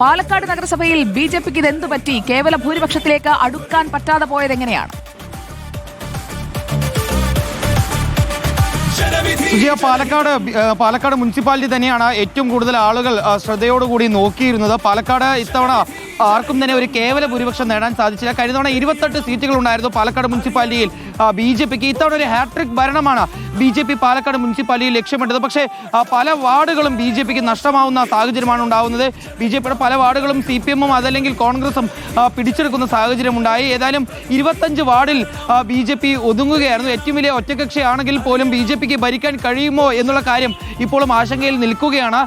പാലക്കാട് നഗരസഭയിൽ ബിജെപിക്ക് ഇതെന്തു പറ്റി? കേവല ഭൂരിപക്ഷത്തിലേക്ക് അടുക്കാൻ പറ്റാതെ പോയതെങ്ങനെയാണ്? സുജിയ, പാലക്കാട് മുനിസിപ്പാലിറ്റി തന്നെയാണ് ഏറ്റവും കൂടുതൽ ആളുകൾ ശ്രദ്ധയോടുകൂടി നോക്കിയിരുന്നത്. പാലക്കാട് ഇത്തവണ ആർക്കും തന്നെ ഒരു കേവല ഭൂരിപക്ഷം നേടാൻ സാധിച്ചില്ല. കഴിഞ്ഞ തവണ 28 സീറ്റുകൾ ഉണ്ടായിരുന്നു പാലക്കാട് മുനിസിപ്പാലിറ്റിയിൽ ബിജെപിക്ക്. ഇത്തവണ ഒരു ഹാട്രിക് ഭരണമാണ് ബിജെപി പാലക്കാട് മുനിസിപ്പാലിറ്റിയിൽ ലക്ഷ്യമിട്ടത്. പക്ഷേ പല വാർഡുകളും ബിജെപിക്ക് നഷ്ടമാവുന്ന സാഹചര്യമാണ് ഉണ്ടാവുന്നത്. ബിജെപിയുടെ പല വാർഡുകളും CPM-ഉം അതല്ലെങ്കിൽ കോൺഗ്രസും പിടിച്ചെടുക്കുന്ന സാഹചര്യം ഉണ്ടായി. ഏതായാലും 25 വാർഡിൽ ബിജെപി ഒതുങ്ങുകയായിരുന്നു. ഏറ്റവും വലിയ ഒറ്റകക്ഷിയാണെങ്കിൽ പോലും ബിജെപിക്ക് ഭരിക്കാൻ കഴിയുമോ എന്നുള്ള കാര്യം ഇപ്പോഴും ആശങ്കയിൽ നിൽക്കുകയാണ്.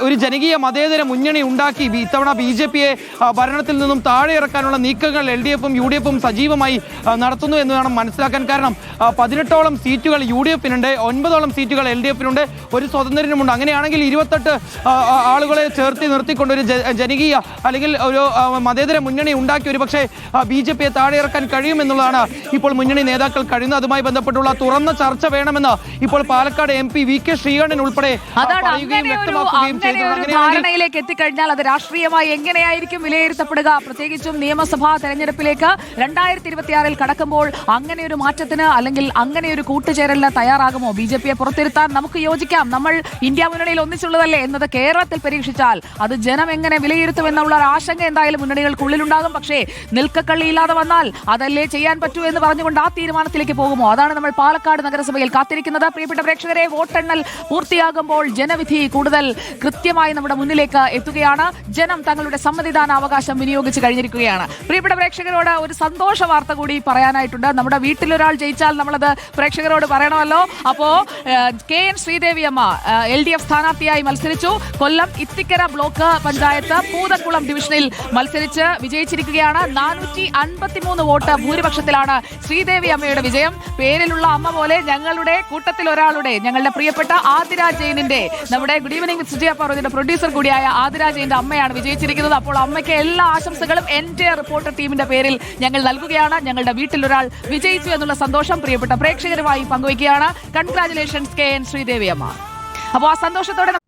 ഒരു ജനകീയ മതേതര മുന്നണി ഉണ്ടാക്കി ഇത്തവണ ബിജെപിയെ ഭരണത്തിൽ നിന്നും താഴെ ഇറക്കാനുള്ള നീക്കങ്ങൾ LDF-ഉം UDF-ഉം സജീവമായി നടത്തുന്നു എന്ന് വേണം മനസ്സിലാക്കാൻ. കാരണം 18ഓളം സീറ്റുകൾ UDF-നുണ്ട്, 9ഓളം സീറ്റുകൾ LDF-നുണ്ട്, ഒരു സ്വതന്ത്രനുമുണ്ട്. അങ്ങനെയാണെങ്കിൽ 28 ആളുകളെ ചേർത്ത് നിർത്തിക്കൊണ്ട് ഒരു ജനകീയ അല്ലെങ്കിൽ ഒരു മതേതര മുന്നണി ഉണ്ടാക്കി ഒരു പക്ഷേ ബിജെപിയെ താഴെ ഇറക്കാൻ കഴിയുമെന്നുള്ളതാണ് ഇപ്പോൾ മുന്നണി നേതാക്കൾ കഴിയുന്നത്. അതുമായി ബന്ധപ്പെട്ടുള്ള തുറന്ന ചർച്ച വേണമെന്ന് ഇപ്പോൾ പാലക്കാട് MP VK ശ്രീകണ്ഠൻ ഉൾപ്പെടെ പറയുകയും വ്യക്തമാക്കുകയും ചെയ്തു. ധാരണയിലേക്ക് എത്തിക്കഴിഞ്ഞാൽ അത് രാഷ്ട്രീയമായി എങ്ങനെയായിരിക്കും വിലയിരുത്തപ്പെടുക? പ്രത്യേകിച്ചും നിയമസഭാ തെരഞ്ഞെടുപ്പിലേക്ക് 2026 കടക്കുമ്പോൾ അങ്ങനെ ഒരു മാറ്റത്തിന് അല്ലെങ്കിൽ അങ്ങനെ ഒരു കൂട്ടുചേരലിന് തയ്യാറാകുമോ? ബിജെപിയെ പുറത്തിരുത്താൻ നമുക്ക് യോജിക്കാം, നമ്മൾ ഇന്ത്യ മുന്നണിയിൽ ഒന്നിച്ചുള്ളതല്ലേ എന്നത് കേരളത്തിൽ പരീക്ഷിച്ചാൽ അത് ജനം എങ്ങനെ വിലയിരുത്തുമെന്നുള്ള ഒരു ആശങ്ക എന്തായാലും മുന്നണികൾക്കുള്ളിലുണ്ടാകും. പക്ഷേ നിൽക്കക്കള്ളിയില്ലാതെ വന്നാൽ അതല്ലേ ചെയ്യാൻ പറ്റൂ എന്ന് പറഞ്ഞുകൊണ്ട് ആ തീരുമാനത്തിലേക്ക് പോകുമോ? അതാണ് നമ്മൾ പാലക്കാട് നഗരസഭയിൽ കാത്തിരിക്കുന്നത്. പ്രിയപ്പെട്ട പ്രേക്ഷകരെ, വോട്ടെണ്ണൽ പൂർത്തിയാകുമ്പോൾ ജനവിധി കൂടുതൽ കൃത്യമായി നമ്മുടെ മുന്നിലേക്ക് എത്തുകയാണ്. ജനം തങ്ങളുടെ സമ്മതിദാന അവകാശം വിനിയോഗിച്ച് കഴിഞ്ഞിരിക്കുകയാണ്. പ്രിയപ്പെട്ട പ്രേക്ഷകരോട് ഒരു സന്തോഷ വാർത്ത കൂടി പറയാനായിട്ടുണ്ട്. നമ്മുടെ വീട്ടിലൊരാൾ ജയിച്ചാൽ നമ്മളത് പ്രേക്ഷകരോട് പറയണമല്ലോ. അപ്പോ KN ശ്രീദേവി അമ്മ LDF സ്ഥാനാർത്ഥിയായി മത്സരിച്ചു. കൊല്ലം ഇത്തിക്കര ബ്ലോക്ക് പഞ്ചായത്ത് പൂതക്കുളം ഡിവിഷനിൽ മത്സരിച്ച് വിജയിച്ചിരിക്കുകയാണ്. 453 വോട്ട് ഭൂരിപക്ഷത്തിലാണ് ശ്രീദേവി അമ്മയുടെ വിജയം. പേരിലുള്ള അമ്മ പോലെ ഞങ്ങളുടെ കൂട്ടത്തിൽ ഒരാളുടെ, ഞങ്ങളുടെ പ്രിയപ്പെട്ട ആതിര ജെയിനിന്റെ, നമ്മുടെ ഗുഡ് ഈവനിംഗ് സുജിയ പർവ്വതിന്റെ പ്രൊഡ്യൂസർ കൂടിയായ ആതിര ജെയിന്റെ അമ്മയാണ് വിജയിച്ചിരിക്കുന്നത്. അപ്പോൾ അമ്മയ്ക്ക് എല്ലാ ആശംസകളും എൻ്റെ റിപ്പോർട്ടർ ടീമിന്റെ പേരിൽ ഞങ്ങൾ നൽകുകയാണ്. ഞങ്ങളുടെ വീട്ടിലൊരാൾ വിജയിച്ചു എന്നുള്ള സന്തോഷം പ്രിയപ്പെട്ട പ്രേക്ഷകരുമായി പങ്കുവയ്ക്കുകയാണ്. കൺഗ്രാറ്റുലേഷൻസ് KN ശ്രീദേവി അമ്മ. അപ്പോൾ ആ സന്തോഷത്തോടെ